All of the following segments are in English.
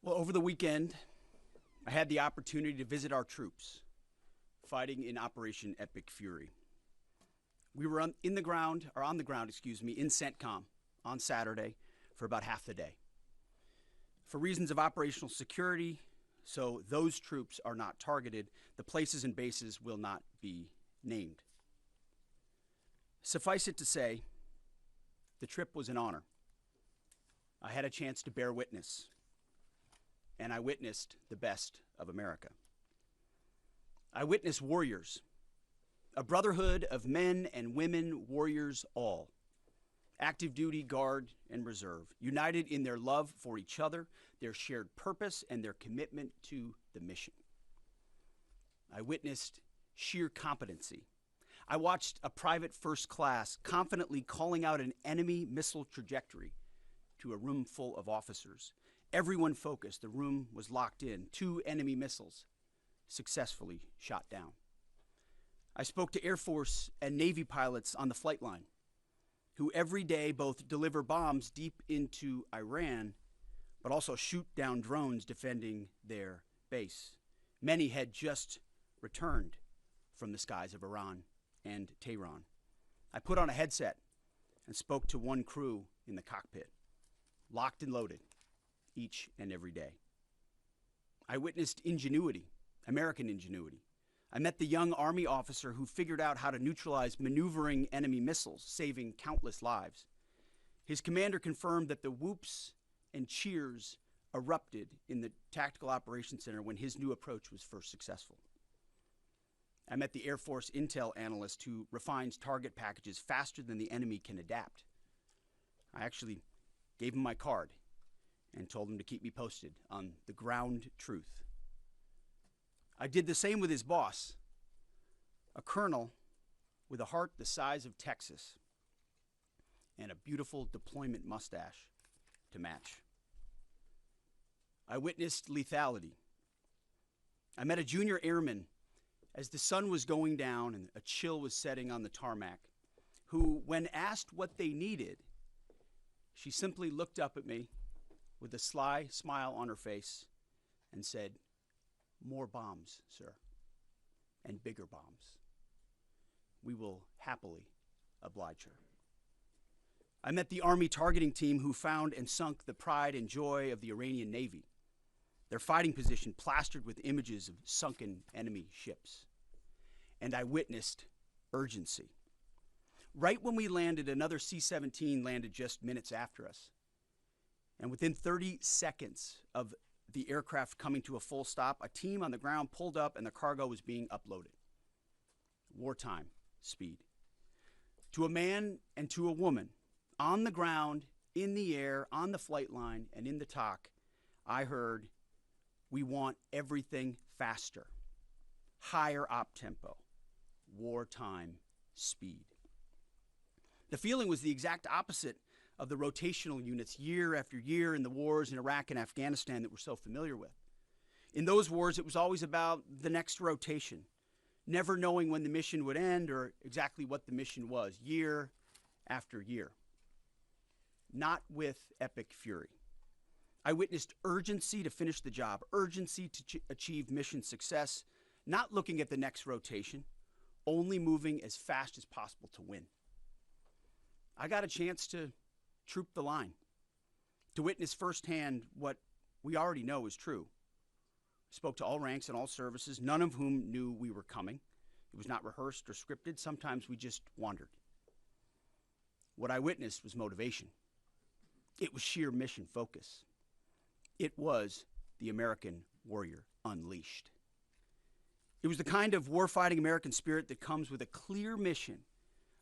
Well, over the weekend, I had the opportunity to visit our troops fighting in Operation Epic Fury. We were on the ground, in CENTCOM on Saturday for about half the day. For reasons of operational security, so those troops are not targeted, the places and bases will not be named. Suffice it to say, the trip was an honor. I had a chance to bear witness, and I witnessed the best of America. I witnessed warriors, a brotherhood of men and women warriors all, active duty, guard, and reserve, united in their love for each other, their shared purpose, and their commitment to the mission. I witnessed sheer competency. I watched a private first class confidently calling out an enemy missile trajectory to a room full of officers. Everyone focused. The room was locked in. 2 enemy missiles successfully shot down. I spoke to Air Force and Navy pilots on the flight line who every day both deliver bombs deep into Iran, but also shoot down drones defending their base. Many had just returned from the skies of Iran and Tehran. I put on a headset and spoke to one crew in the cockpit, locked and loaded, each and every day. I witnessed ingenuity, American ingenuity. I met the young Army officer who figured out how to neutralize maneuvering enemy missiles, saving countless lives. His commander confirmed that the whoops and cheers erupted in the Tactical Operations Center when his new approach was first successful. I met the Air Force intel analyst who refines target packages faster than the enemy can adapt. I actually gave him my card and told him to keep me posted on the ground truth. I did the same with his boss, a colonel with a heart the size of Texas and a beautiful deployment mustache to match. I witnessed lethality. I met a junior airman as the sun was going down and a chill was setting on the tarmac, who, when asked what they needed, she simply looked up at me with a sly smile on her face and said, "More bombs, sir, and bigger bombs. We will happily oblige her." I met the Army targeting team who found and sunk the pride and joy of the Iranian Navy, their fighting position plastered with images of sunken enemy ships. And I witnessed urgency. Right when we landed, another C-17 landed just minutes after us. And within 30 seconds of the aircraft coming to a full stop, a team on the ground pulled up and the cargo was being uploaded. Wartime speed. To a man and to a woman, on the ground, in the air, on the flight line, and in the TOC, I heard, "We want everything faster, higher op tempo, wartime speed." The feeling was the exact opposite of the rotational units year after year in the wars in Iraq and Afghanistan that we're so familiar with. In those wars, it was always about the next rotation, never knowing when the mission would end or exactly what the mission was, year after year. Not with Epic Fury. I witnessed urgency to finish the job, urgency to achieve mission success, not looking at the next rotation, only moving as fast as possible to win. I got a chance to troop the line, to witness firsthand what we already know is true. I spoke to all ranks and all services, none of whom knew we were coming. It was not rehearsed or scripted. Sometimes we just wandered. What I witnessed was motivation. It was sheer mission focus. It was the American warrior unleashed. It was the kind of warfighting American spirit that comes with a clear mission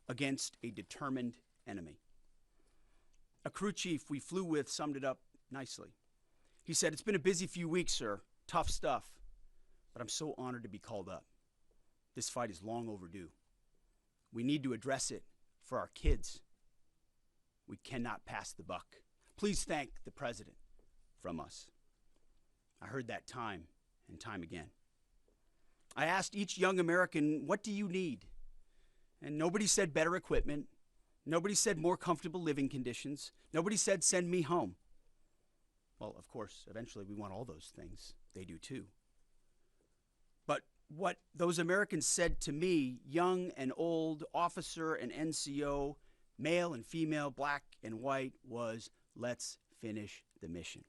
against a determined enemy. A crew chief we flew with summed it up nicely. He said, "It's been a busy few weeks, sir. Tough stuff. But I'm so honored to be called up. This fight is long overdue. We need to address it for our kids. We cannot pass the buck. Please thank the president from us." I heard that time and time again. I asked each young American, "What do you need?" And nobody said better equipment. Nobody said more comfortable living conditions. Nobody said, "Send me home." Well, of course, eventually we want all those things. They do too. But what those Americans said to me, young and old, officer and NCO, male and female, black and white, was, let's finish the mission.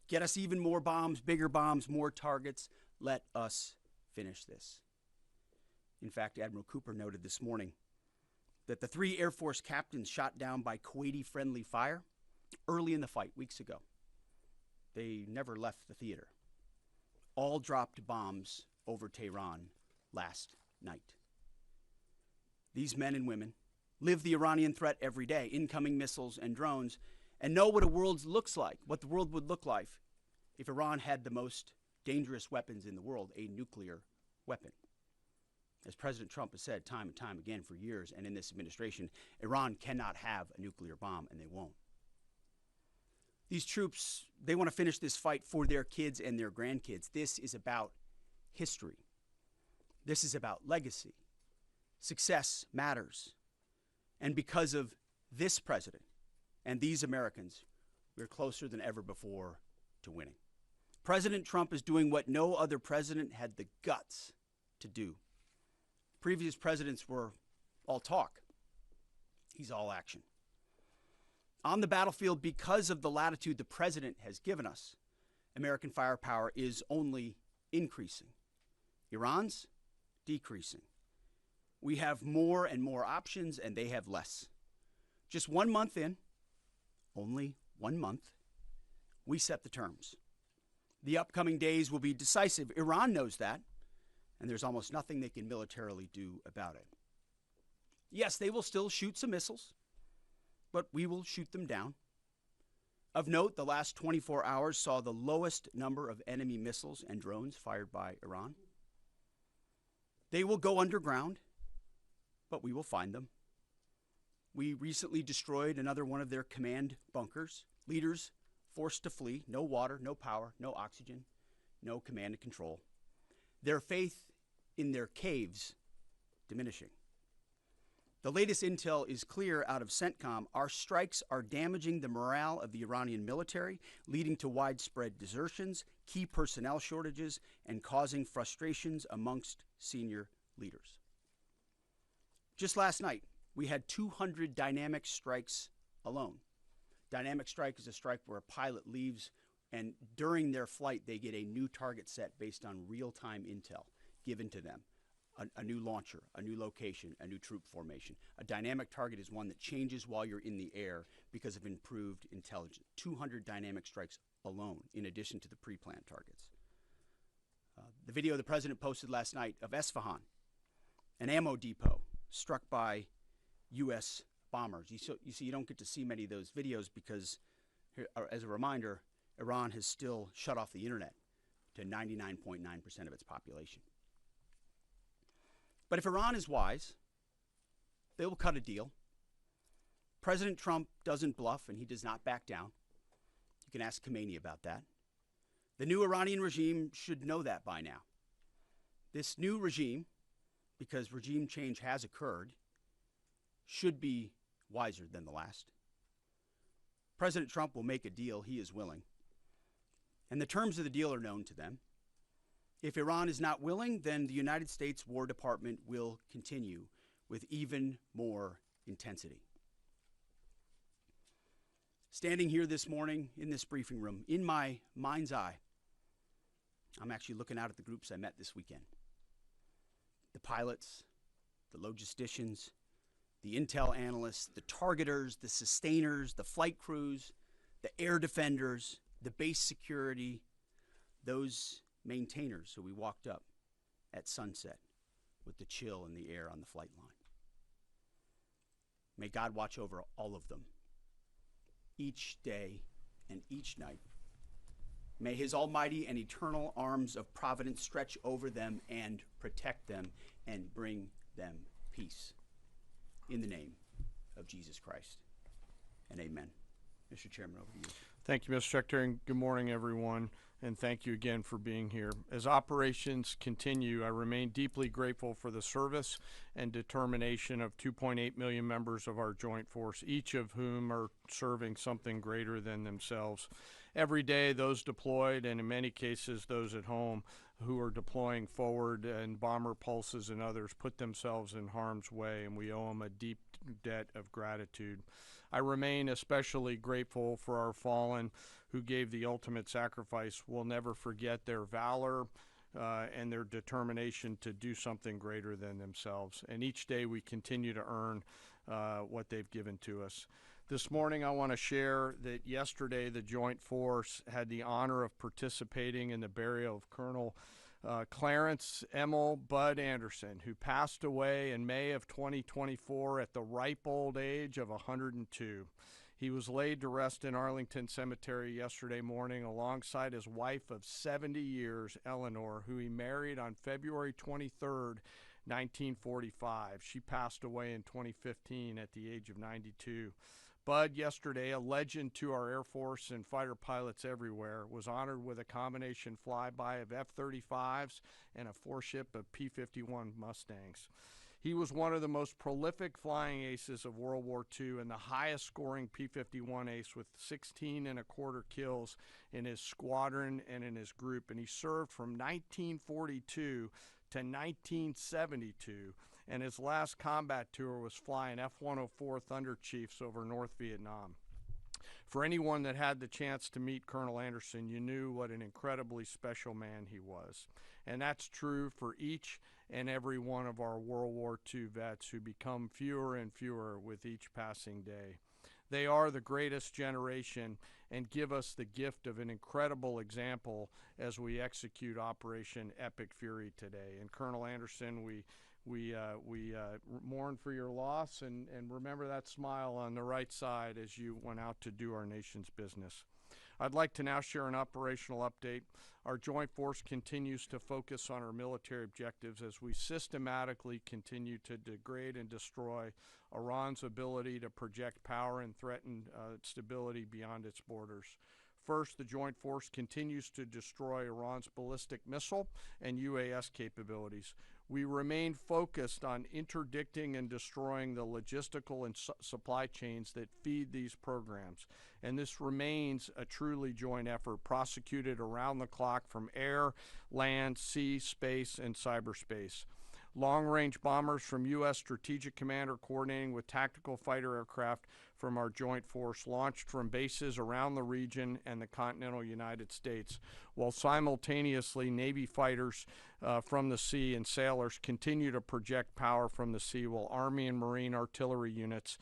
Get us even more bombs, bigger bombs, more targets. Let us finish this. In fact, Admiral Cooper noted this morning that the 3 Air Force captains shot down by Kuwaiti-friendly fire early in the fight, weeks ago. They never left the theater. All dropped bombs over Tehran last night. These men and women live the Iranian threat every day, incoming missiles and drones, and know what a world looks like, what the world would look like if Iran had the most dangerous weapons in the world, a nuclear weapon. As President Trump has said time and time again for years, and in this administration, Iran cannot have a nuclear bomb, and they won't. These troops, they want to finish this fight for their kids and their grandkids. This is about history. This is about legacy. Success matters. And because of this president and these Americans, we're closer than ever before to winning. President Trump is doing what no other president had the guts to do. Previous presidents were all talk. He's all action. On the battlefield, because of the latitude the president has given us, American firepower is only increasing. Iran's decreasing. We have more and more options, and they have less. Just 1 month in, only 1 month, we set the terms. The upcoming days will be decisive. Iran knows that, and there's almost nothing they can militarily do about it. Yes, they will still shoot some missiles, but we will shoot them down. Of note, the last 24 hours saw the lowest number of enemy missiles and drones fired by Iran. They will go underground, but we will find them. We recently destroyed another one of their command bunkers. Leaders forced to flee. No water, no power, no oxygen, no command and control. Their faith in their caves diminishing. The latest intel is clear out of CENTCOM. Our strikes are damaging the morale of the Iranian military, leading to widespread desertions, key personnel shortages, and causing frustrations amongst senior leaders. Just last night, we had 200 dynamic strikes alone. Dynamic strike is a strike where a pilot leaves, and during their flight, they get a new target set based on real-time intel given to them. A new launcher, a new location, a new troop formation. A dynamic target is one that changes while you're in the air because of improved intelligence. 200 dynamic strikes alone, in addition to the pre-planned targets. The video the president posted last night of Esfahan, an ammo depot struck by U.S. bombers. You see, you don't get to see many of those videos because, as a reminder, Iran has still shut off the internet to 99.9% of its population. But if Iran is wise, they will cut a deal. President Trump doesn't bluff, and he does not back down. You can ask Khomeini about that. The new Iranian regime should know that by now. This new regime, because regime change has occurred, should be wiser than the last. President Trump will make a deal. He is willing. And the terms of the deal are known to them. If Iran is not willing, then the United States War Department will continue with even more intensity. Standing here this morning in this briefing room, in my mind's eye, I'm actually looking out at the groups I met this weekend. The pilots, the logisticians, the intel analysts, the targeters, the sustainers, the flight crews, the air defenders, the base security, those maintainers who we walked up at sunset with the chill in the air on the flight line. May God watch over all of them each day and each night. May his almighty and eternal arms of providence stretch over them and protect them and bring them peace. In the name of Jesus Christ, and amen. Mr. Chairman, over to you. Thank you, Mr. Secretary, and good morning, everyone, and thank you again for being here. As operations continue, I remain deeply grateful for the service and determination of 2.8 million members of our joint force, each of whom are serving something greater than themselves. every day those deployed, and in many cases those at home who are deploying forward, and bomber pulses and others, put themselves in harm's way, and we owe them a deep debt of gratitude. I remain especially grateful for our fallen who gave the ultimate sacrifice. We'll never forget their valor and their determination to do something greater than themselves. And each day we continue to earn what they've given to us. This morning I want to share that yesterday the Joint Force had the honor of participating in the burial of Colonel Clarence Emil Bud Anderson, who passed away in May of 2024 at the ripe old age of 102. He was laid to rest in Arlington Cemetery yesterday morning alongside his wife of 70 years, Eleanor, who he married on February 23rd, 1945. She passed away in 2015 at the age of 92. Bud, yesterday, a legend to our Air Force and fighter pilots everywhere, was honored with a combination flyby of F-35s and a four-ship of P-51 Mustangs. He was one of the most prolific flying aces of World War II and the highest scoring P-51 ace with 16 and a quarter kills in his squadron and in his group. And he served from 1942 to 1972. And his last combat tour was flying F-104 Thunder Chiefs over North Vietnam. For anyone that had the chance to meet Colonel Anderson, you knew what an incredibly special man he was. And that's true for each and every one of our World War II vets who become fewer and fewer with each passing day. They are the greatest generation and give us the gift of an incredible example as we execute Operation Epic Fury today. And Colonel Anderson, we mourn for your loss, and remember that smile on the right side as you went out to do our nation's business. I'd like to now share an operational update. Our Joint Force continues to focus on our military objectives as we systematically continue to degrade and destroy Iran's ability to project power and threaten stability beyond its borders. First, the Joint Force continues to destroy Iran's ballistic missile and UAS capabilities. We remain focused on interdicting and destroying the logistical and supply chains that feed these programs. And this remains a truly joint effort, prosecuted around the clock from air, land, sea, space, and cyberspace. Long-range bombers from U.S. Strategic Command are coordinating with tactical fighter aircraft from our Joint Force launched from bases around the region and the continental United States, while simultaneously Navy fighters from the sea and sailors continue to project power from the sea, while Army and Marine artillery units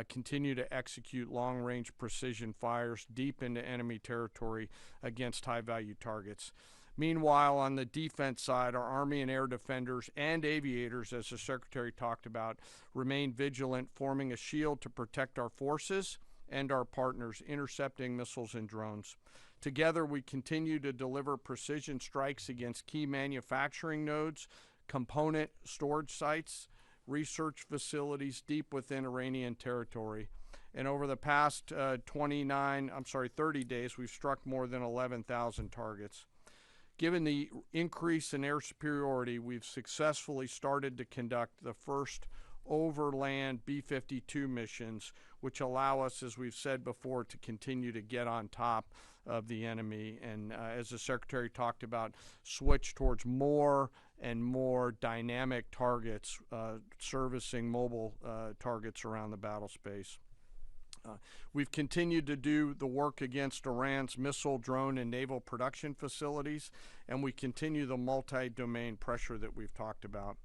continue to execute long-range precision fires deep into enemy territory against high-value targets. Meanwhile, on the defense side, our Army and air defenders and aviators, as the Secretary talked about, remain vigilant, forming a shield to protect our forces and our partners, intercepting missiles and drones. Together, we continue to deliver precision strikes against key manufacturing nodes, component storage sites, research facilities deep within Iranian territory. And over the past 30 days, we've struck more than 11,000 targets. Given the increase in air superiority, we've successfully started to conduct the first overland B-52 missions, which allow us, as we've said before, to continue to get on top of the enemy and, as the Secretary talked about, switch towards more and more dynamic targets, servicing mobile targets around the battle space. We've continued to do the work against Iran's missile, drone, and naval production facilities, and we continue the multi-domain pressure that we've talked about.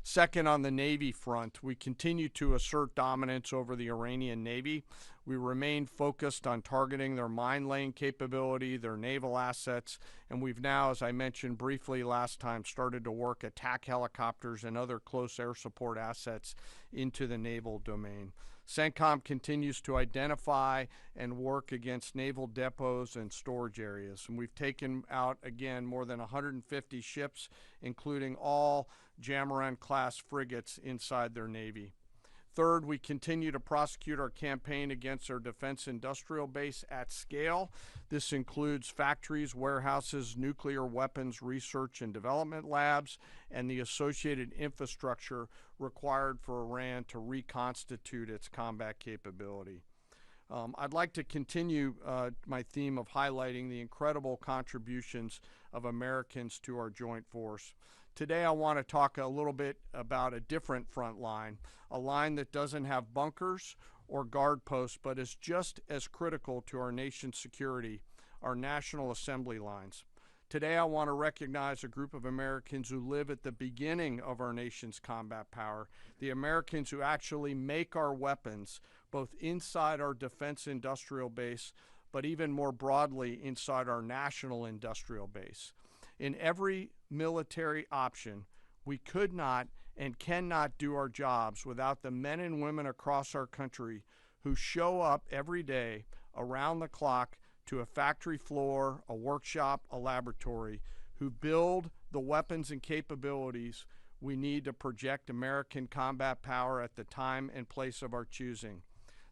Second, on the Navy front, we continue to assert dominance over the Iranian Navy. We remain focused on targeting their mine-laying capability, their naval assets, and we've now, as I mentioned briefly last time, started to work attack helicopters and other close air support assets into the naval domain. CENTCOM continues to identify and work against naval depots and storage areas. And we've taken out, again, more than 150 ships, including all Jamaran-class frigates inside their Navy. Third, we continue to prosecute our campaign against our defense industrial base at scale. This includes factories, warehouses, nuclear weapons research and development labs, and the associated infrastructure required for Iran to reconstitute its combat capability. I'd like to continue my theme of highlighting the incredible contributions of Americans to our joint force. Today I want to talk a little bit about a different front line, a line that doesn't have bunkers or guard posts, but is just as critical to our nation's security, our National Assembly lines. Today I want to recognize a group of Americans who live at the beginning of our nation's combat power, the Americans who actually make our weapons, both inside our defense industrial base, but even more broadly inside our national industrial base. In every military option, we could not and cannot do our jobs without the men and women across our country who show up every day around the clock to a factory floor, a workshop, a laboratory, who build the weapons and capabilities we need to project American combat power at the time and place of our choosing.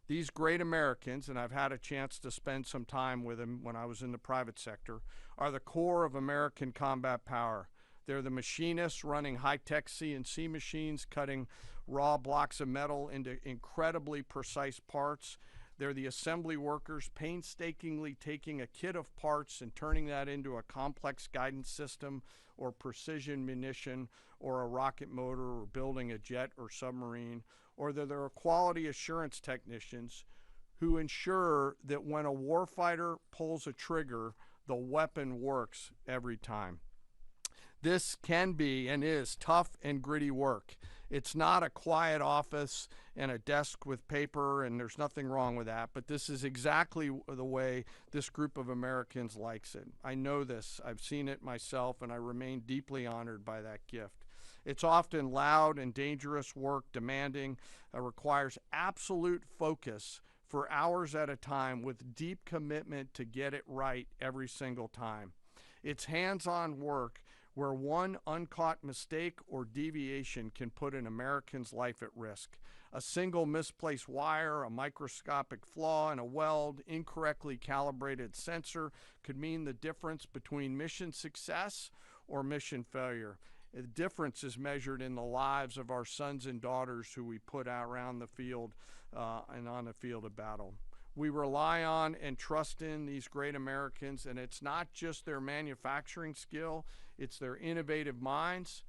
These great Americans, and I've had a chance to spend some time with them when I was in the private sector, are the core of American combat power. They're the machinists running high-tech CNC machines, cutting raw blocks of metal into incredibly precise parts. They're the assembly workers painstakingly taking a kit of parts and turning that into a complex guidance system or precision munition or a rocket motor or building a jet or submarine. Or they're the quality assurance technicians who ensure that when a warfighter pulls a trigger, the weapon works every time. This can be and is tough and gritty work. It's not a quiet office and a desk with paper, and there's nothing wrong with that, but this is exactly the way this group of Americans likes it. I know this. I've seen it myself, and I remain deeply honored by that gift. It's often loud and dangerous work, demanding, requires absolute focus for hours at a time with deep commitment to get it right every single time. It's hands-on work where one uncaught mistake or deviation can put an American's life at risk. A single misplaced wire, a microscopic flaw in a weld, incorrectly calibrated sensor could mean the difference between mission success or mission failure. The difference is measured in the lives of our sons and daughters who we put out around the field and on the field of battle. We rely on and trust in these great Americans, and it's not just their manufacturing skill, it's their innovative minds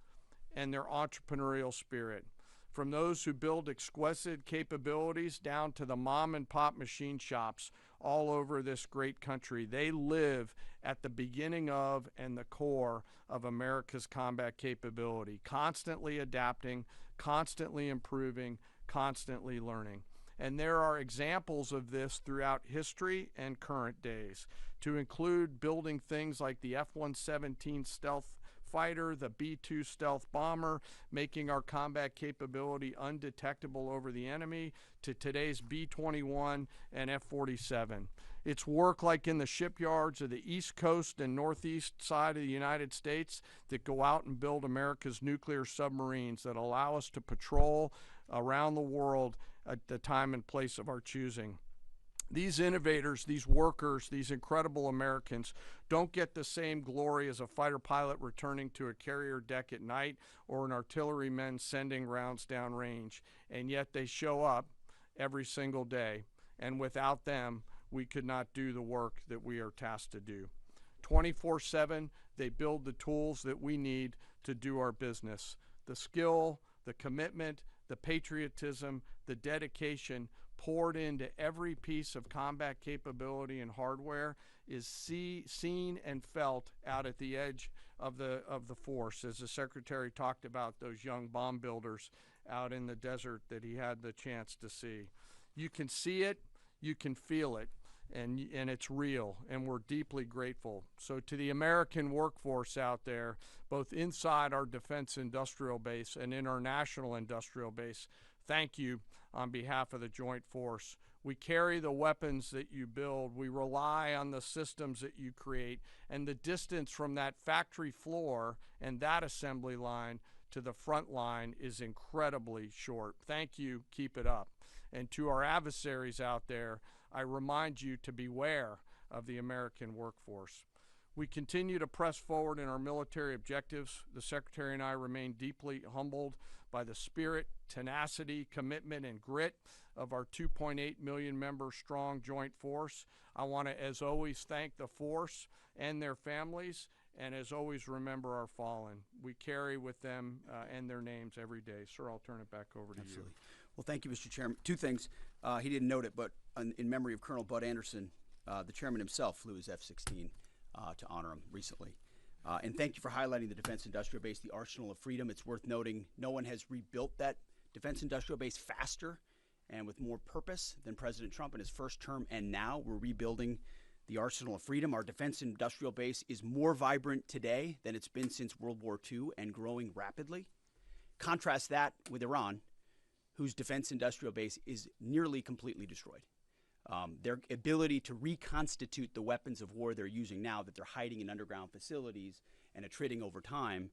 and their entrepreneurial spirit. From those who build exquisite capabilities down to the mom and pop machine shops all over this great country, they live at the beginning of and the core of America's combat capability, constantly adapting, constantly improving, constantly learning. And there are examples of this throughout history and current days, to include building things like the F-117 stealth fighter, the B-2 stealth bomber, making our combat capability undetectable over the enemy, to today's B-21 and F-47. It's work like in the shipyards of the East Coast and Northeast side of the United States that go out and build America's nuclear submarines that allow us to patrol around the world at the time and place of our choosing. These innovators, these workers, these incredible Americans don't get the same glory as a fighter pilot returning to a carrier deck at night or an artilleryman sending rounds downrange, and yet they show up every single day, and without them, we could not do the work that we are tasked to do. 24/7, they build the tools that we need to do our business. The skill, the commitment, the patriotism, the dedication poured into every piece of combat capability and hardware is seen and felt out at the edge of the force, as the Secretary talked about those young bomb builders out in the desert that he had the chance to see. You can see it, you can feel it, and it's real, and we're deeply grateful. So to the American workforce out there, both inside our defense industrial base and in our national industrial base, thank you on behalf of the Joint Force. We carry the weapons that you build. We rely on the systems that you create, and the distance from that factory floor and that assembly line to the front line is incredibly short. Thank you. Keep it up. And to our adversaries out there, I remind you to beware of the American workforce. We continue to press forward in our military objectives. The Secretary and I remain deeply humbled by the spirit, tenacity, commitment, and grit of our 2.8 million member strong joint force. I want to, as always, thank the force and their families, and as always, remember our fallen. We carry with them and their names every day. Sir, I'll turn it back over to you. Well, thank you, Mr. Chairman. Two things. He didn't note it, but in memory of Colonel Bud Anderson, the chairman himself flew his F-16 to honor him recently. And thank you for highlighting the defense industrial base, the arsenal of freedom. It's worth noting no one has rebuilt that defense industrial base faster and with more purpose than President Trump in his first term. And now we're rebuilding the arsenal of freedom. Our defense industrial base is more vibrant today than it's been since World War II and growing rapidly. Contrast that with Iran, whose defense industrial base is nearly completely destroyed. Their ability to reconstitute the weapons of war they're using now that they're hiding in underground facilities and attriting over time,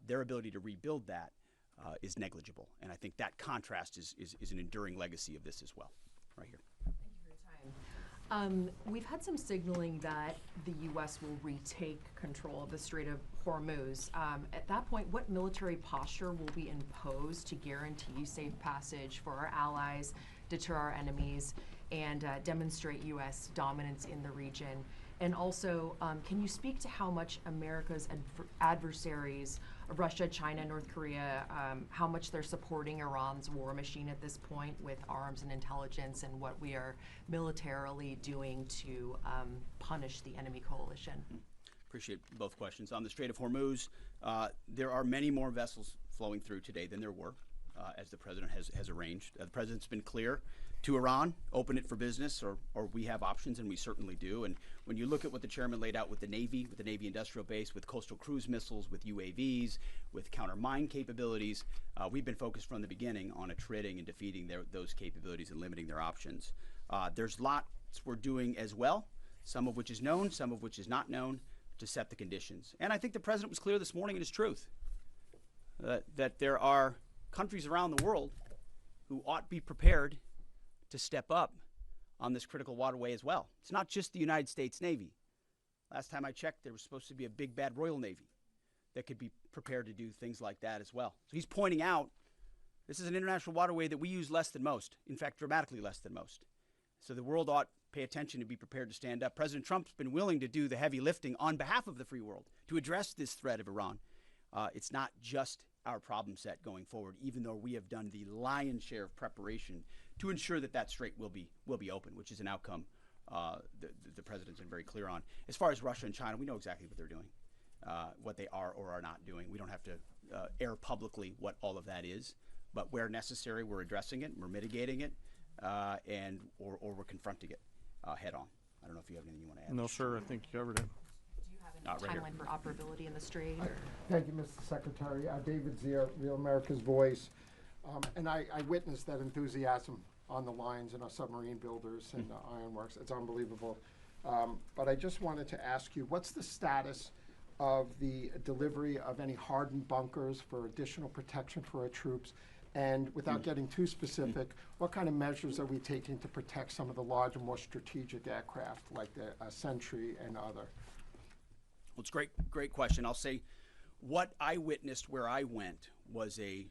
their ability to rebuild that is negligible. And I think that contrast is an enduring legacy of this as well, right here. Thank you for your time. We've had some signaling that the U.S. will retake control of the Strait of Hormuz. At that point, what military posture will be imposed to guarantee safe passage for our allies, deter our enemies, and demonstrate U.S. dominance in the region? And also, can you speak to how much America's adversaries, Russia, China, North Korea, how much they're supporting Iran's war machine at this point with arms and intelligence, and what we are militarily doing to punish the enemy coalition? Appreciate both questions. On the Strait of Hormuz, there are many more vessels flowing through today than there were, as the president has arranged. The president's been clear to Iran, open it for business, or we have options, and we certainly do. And when you look at what the chairman laid out with the Navy industrial base, with coastal cruise missiles, with UAVs, with counter-mine capabilities, we've been focused from the beginning on attriting and defeating those capabilities and limiting their options. There's lots we're doing as well, some of which is known, some of which is not known, to set the conditions. And I think the president was clear this morning in his truth that there are countries around the world who ought to be prepared to step up on this critical waterway as well. It's not just the United States Navy. Last time I checked, there was supposed to be a big bad Royal Navy that could be prepared to do things like that as well. So he's pointing out this is an international waterway that we use less than most, in fact, dramatically less than most. So the world ought to pay attention and be prepared to stand up. President Trump's been willing to do the heavy lifting on behalf of the free world to address this threat of Iran. It's not just our problem set going forward, even though we have done the lion's share of preparation to ensure that that strait will be open, which is an outcome the president's been very clear on. As far as Russia and China, we know exactly what they're doing, what they are or are not doing. We don't have to air publicly what all of that is, but where necessary, we're addressing it, we're mitigating it, or we're confronting it head on. I don't know if you have anything you want to add. No, sir, I think you covered it. Do you have any timeline for operability in the strait? Thank you, Mr. Secretary. David Zier, Real America's Voice. And I witnessed that enthusiasm on the lines and our submarine builders and ironworks. It's unbelievable. But I just wanted to ask you, what's the status of the delivery of any hardened bunkers for additional protection for our troops? And without getting too specific, what kind of measures are we taking to protect some of the larger, more strategic aircraft like the Sentry and other? Well, it's a great question. I'll say what I witnessed where I went was a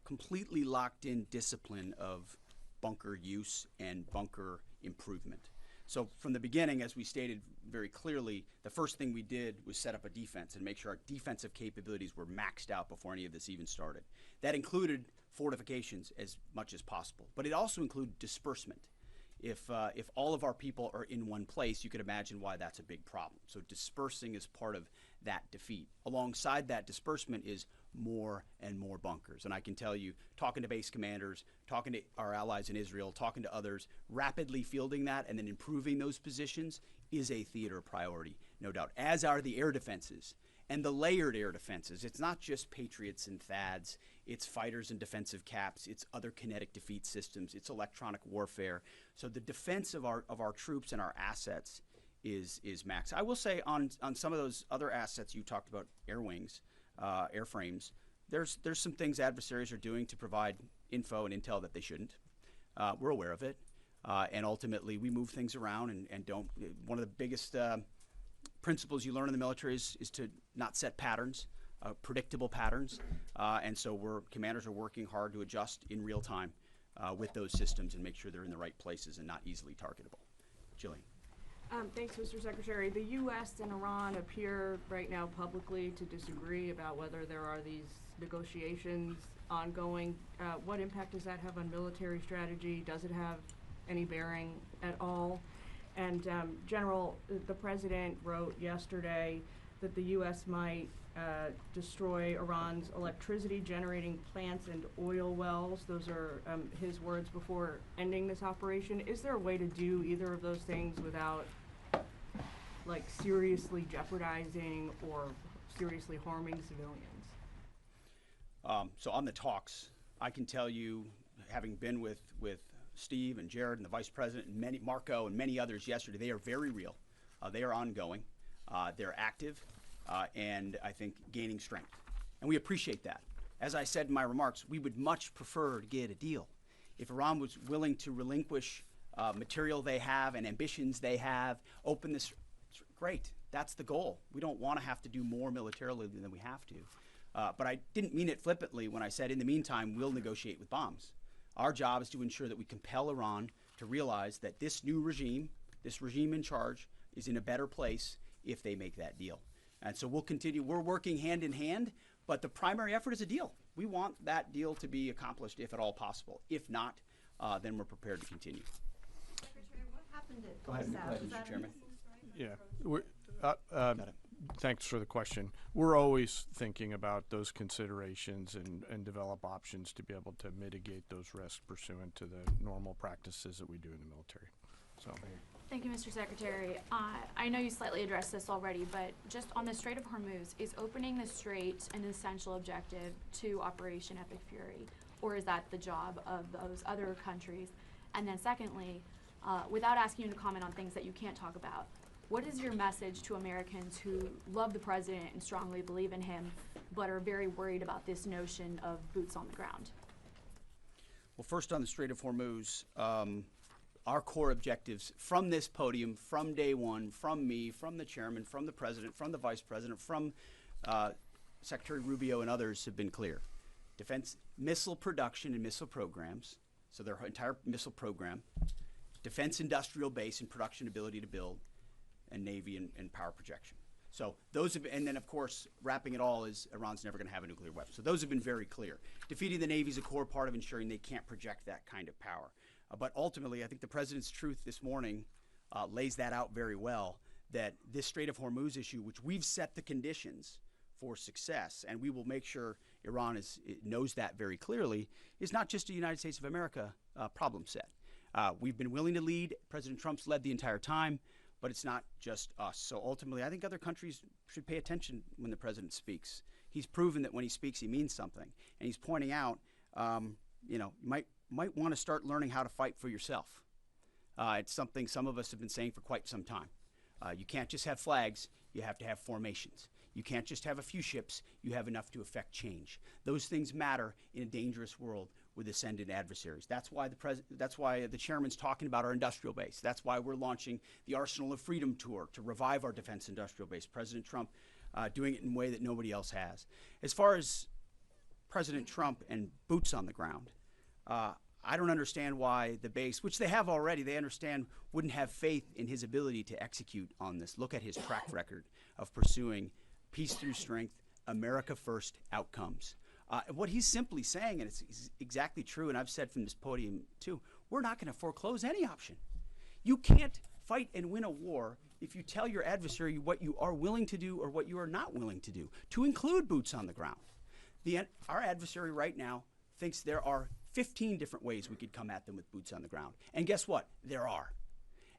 completely locked in discipline of bunker use and bunker improvement. So from the beginning, as we stated very clearly, the first thing we did was set up a defense and make sure our defensive capabilities were maxed out before any of this even started. That included fortifications as much as possible, but it also included disbursement. If all of our people are in one place, you could imagine why that's a big problem. So dispersing is part of that defeat. Alongside that disbursement is more and more bunkers. And I can tell you, talking to base commanders, talking to our allies in Israel, talking to others, rapidly fielding that and then improving those positions is a theater priority, no doubt, as are the air defenses and the layered air defenses. It's not just Patriots and THAADs, it's fighters and defensive caps, it's other kinetic defeat systems, it's electronic warfare. So the defense of our troops and our assets is max. I will say on some of those other assets you talked about, air wings, airframes, there's some things adversaries are doing to provide info and intel that they shouldn't. We're aware of it. And ultimately, we move things around and don't. One of the biggest principles you learn in the military is to not set patterns, predictable patterns. And so commanders are working hard to adjust in real time with those systems and make sure they're in the right places and not easily targetable. Jillian. Thanks, Mr. Secretary. The U.S. and Iran appear right now publicly to disagree about whether there are these negotiations ongoing. What impact does that have on military strategy? Does it have any bearing at all? And General, the President wrote yesterday that the U.S. might destroy Iran's electricity generating plants and oil wells. Those are his words before ending this operation. Is there a way to do either of those things without like seriously jeopardizing or seriously harming civilians? So on the talks, I can tell you, having been with Steve and Jared and the Vice President and Marco and many others yesterday, they are very real. They are ongoing. They're active. And I think gaining strength. And we appreciate that. As I said in my remarks, we would much prefer to get a deal. If Iran was willing to relinquish material they have and ambitions they have, open this, great, that's the goal. We don't want to have to do more militarily than we have to. But I didn't mean it flippantly when I said, in the meantime, we'll negotiate with bombs. Our job is to ensure that we compel Iran to realize that this new regime, this regime in charge, is in a better place if they make that deal. And so we'll continue. We're working hand in hand, but the primary effort is a deal. We want that deal to be accomplished if at all possible. If not, then we're prepared to continue. Secretary, what happened at Go ahead, ISAF? Mr. Chairman. Yeah. Thanks for the question. We're always thinking about those considerations and develop options to be able to mitigate those risks pursuant to the normal practices that we do in the military. So. Thank you, Mr. Secretary. I know you slightly addressed this already, but just on the Strait of Hormuz, is opening the strait an essential objective to Operation Epic Fury, or is that the job of those other countries? And then secondly, without asking you to comment on things that you can't talk about, what is your message to Americans who love the president and strongly believe in him, but are very worried about this notion of boots on the ground? Well, first on the Strait of Hormuz, our core objectives from this podium, from day one, from me, from the chairman, from the president, from the vice president, from Secretary Rubio and others have been clear. Defense missile production and missile programs, so their entire missile program, defense industrial base and production ability to build, and Navy and power projection. So those have, and then of course, wrapping it all is Iran's never going to have a nuclear weapon. So those have been very clear. Defeating the Navy is a core part of ensuring they can't project that kind of power. But ultimately, I think the president's truth this morning lays that out very well, that this Strait of Hormuz issue, which we've set the conditions for success, and we will make sure Iran knows that very clearly, is not just a United States of America problem set. We've been willing to lead. President Trump's led the entire time, but it's not just us. So ultimately, I think other countries should pay attention when the president speaks. He's proven that when he speaks, he means something. And he's pointing out, you might want to start learning how to fight for yourself. It's something some of us have been saying for quite some time. You can't just have flags, you have to have formations. You can't just have a few ships, you have enough to affect change. Those things matter in a dangerous world with ascendant adversaries. That's why the chairman's talking about our industrial base. That's why we're launching the Arsenal of Freedom tour to revive our defense industrial base. President Trump doing it in a way that nobody else has. As far as President Trump and boots on the ground, I don't understand why the base, which they have already, they understand, wouldn't have faith in his ability to execute on this. Look at his track record of pursuing peace through strength, America first outcomes. What he's simply saying, and it's exactly true, and I've said from this podium too, we're not going to foreclose any option. You can't fight and win a war if you tell your adversary what you are willing to do or what you are not willing to do, to include boots on the ground. Our adversary right now thinks there are 15 different ways we could come at them with boots on the ground. And guess what? There are.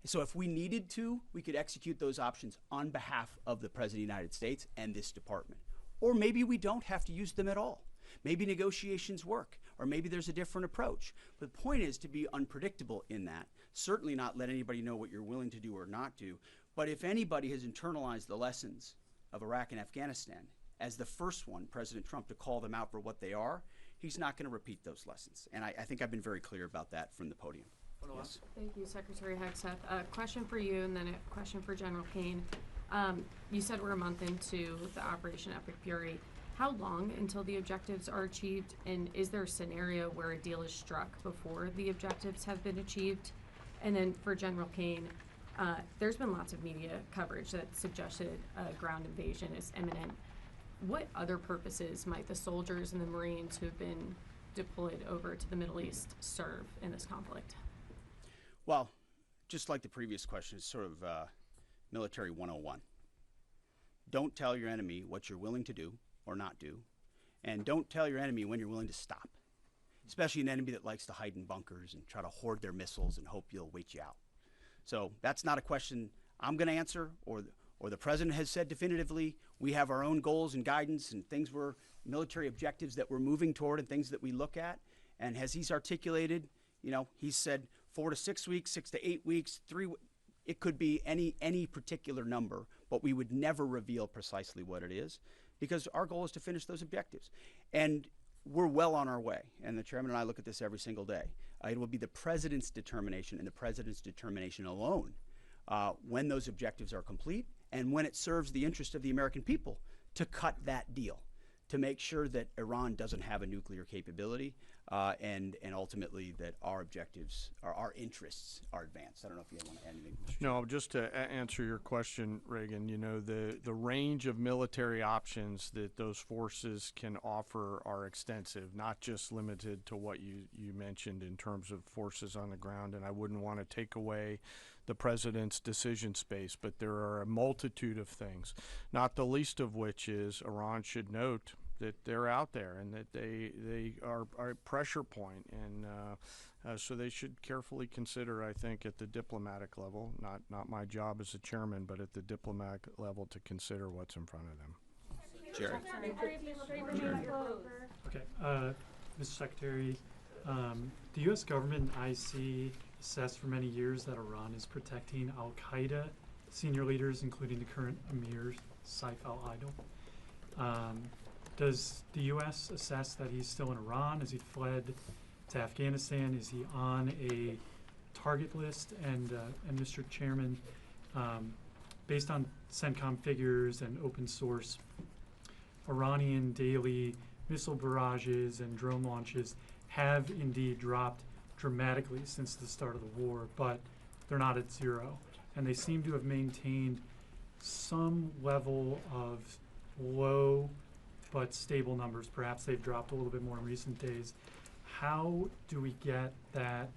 So if we needed to, we could execute those options on behalf of the President of the United States and this department. Or maybe we don't have to use them at all. Maybe negotiations work, or maybe there's a different approach. But the point is to be unpredictable in that. Certainly not let anybody know what you're willing to do or not do. But if anybody has internalized the lessons of Iraq and Afghanistan as the first one, President Trump, to call them out for what they are, he's not going to repeat those lessons. And I think I've been very clear about that from the podium. Yes. Thank you, Secretary Hegseth. A question for you and then a question for General Caine. You said we're a month into the Operation Epic Fury. How long until the objectives are achieved, and is there a scenario where a deal is struck before the objectives have been achieved? And then for General Caine, there's been lots of media coverage that suggested a ground invasion is imminent. What other purposes might the soldiers and the Marines who have been deployed over to the Middle East serve in this conflict? Well, just like the previous question, it's sort of military 101. Don't tell your enemy what you're willing to do or not do, and don't tell your enemy when you're willing to stop, especially an enemy that likes to hide in bunkers and try to hoard their missiles and hope you'll wait you out. So that's not a question I'm going to answer, or the president has said definitively. We have our own goals and guidance and things military objectives that we're moving toward and things that we look at. And as he's articulated, he's said 4 to 6 weeks, 6 to 8 weeks, it could be any particular number, but we would never reveal precisely what it is, because our goal is to finish those objectives. And we're well on our way. And the chairman and I look at this every single day. It will be the president's determination, and the president's determination alone, when those objectives are complete and when it serves the interest of the American people, to cut that deal, to make sure that Iran doesn't have a nuclear capability, and ultimately that our objectives, our interests are advanced. I don't know if you want to add anything. No, just to answer your question, Reagan, the range of military options that those forces can offer are extensive, not just limited to what you mentioned in terms of forces on the ground. And I wouldn't want to take away the president's decision space, but there are a multitude of things, not the least of which is Iran should note that they're out there and that they are a pressure point, and so they should carefully consider, I think, at the diplomatic level, not my job as a chairman, but at the diplomatic level, to consider what's in front of them. Jerry. Okay, Mr. Secretary, the U.S. government and IC assessed for many years that Iran is protecting al-Qaeda senior leaders, including the current Emir Saif al-Idil. Does the U.S. assess that he's still in Iran? Has he fled to Afghanistan? Is he on a target list? And Mr. Chairman, based on CENTCOM figures and open source, Iranian daily missile barrages and drone launches have indeed dropped dramatically since the start of the war, but they're not at zero. And they seem to have maintained some level of low but stable numbers. Perhaps they've dropped a little bit more in recent days. How do we get that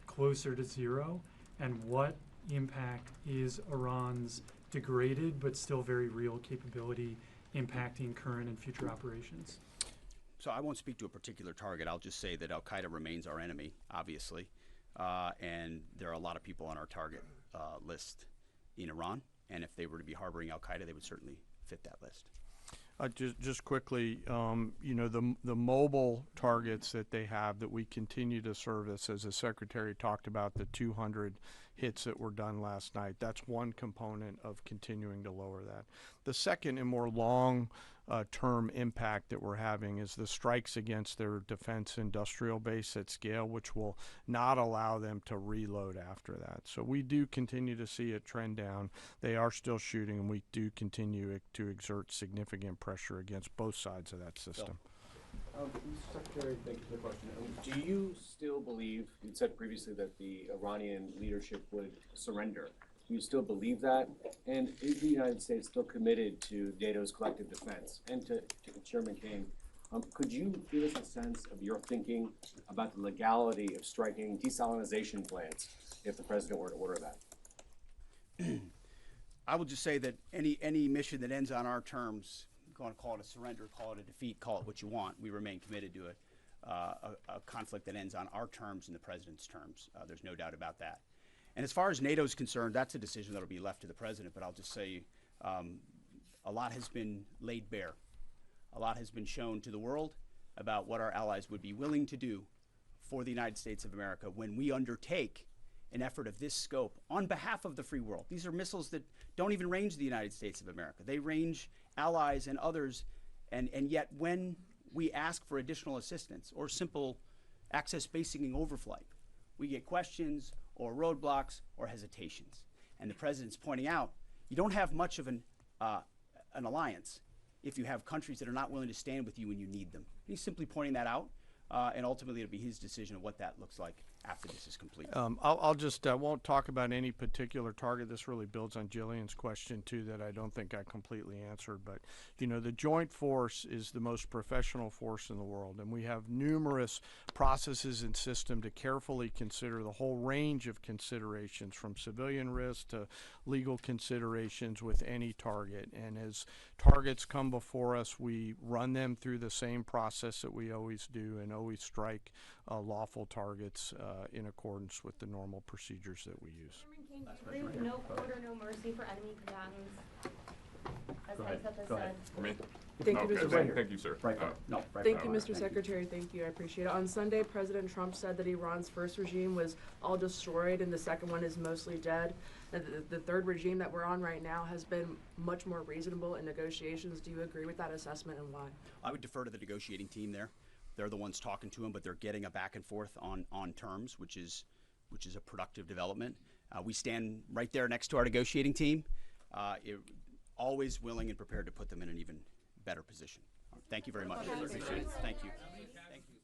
closer to zero? And what impact is Iran's degraded but still very real capability impacting current and future operations? So I won't speak to a particular target. I'll just say that al-Qaeda remains our enemy, obviously, and there are a lot of people on our target list in Iran, and if they were to be harboring al-Qaeda, they would certainly fit that list. Just quickly, the mobile targets that they have that we continue to service, as the Secretary talked about, the 200 hits that were done last night, that's one component of continuing to lower that. The second and more long-term impact that we're having is the strikes against their defense industrial base at scale, which will not allow them to reload after that. So we do continue to see a trend down. They are still shooting, and we do continue to exert significant pressure against both sides of that system. Mr. Secretary, thank you for the question. Do you still believe, you said previously that the Iranian leadership would surrender. Do you still believe that? And is the United States still committed to NATO's collective defense? And to Chairman Caine, could you give us a sense of your thinking about the legality of striking desalinization plants if the president were to order that? I will just say that any mission that ends on our terms, you want to call it a surrender, call it a defeat, call it what you want, we remain committed to a conflict that ends on our terms and the president's terms. There's no doubt about that. And as far as NATO is concerned, that's a decision that will be left to the president, but I'll just say a lot has been laid bare. A lot has been shown to the world about what our allies would be willing to do for the United States of America when we undertake an effort of this scope on behalf of the free world. These are missiles that don't even range the United States of America. They range allies and others, and yet when we ask for additional assistance or simple access basing and overflight, we get questions or roadblocks or hesitations. And the president's pointing out, you don't have much of an alliance if you have countries that are not willing to stand with you when you need them. He's simply pointing that out, and ultimately it'll be his decision of what that looks like after this is complete. I'll just won't talk about any particular target. This really builds on Jillian's question too, that I don't think I completely answered. But you know, the Joint Force is the most professional force in the world, and we have numerous processes and systems to carefully consider the whole range of considerations, from civilian risk to legal considerations with any target. And as targets come before us, we run them through the same process that we always do, and always strike lawful targets in accordance with the normal procedures that we use. No quarter, no mercy for enemy combatants, as Hegseth has said. For me? Thank you, Mr. Secretary. Thank you, sir. Right. No, right. Thank you, Mr. Secretary. Thank you. I appreciate it. On Sunday, President Trump said that Iran's first regime was all destroyed and the second one is mostly dead. And the third regime that we're on right now has been much more reasonable in negotiations. Do you agree with that assessment, and why? I would defer to the negotiating team there. They're the ones talking to him, but they're getting a back and forth on terms, which is a productive development. We stand right there next to our negotiating team, always willing and prepared to put them in an even better position. Thank you very much. I appreciate it. Thank you. Thank you.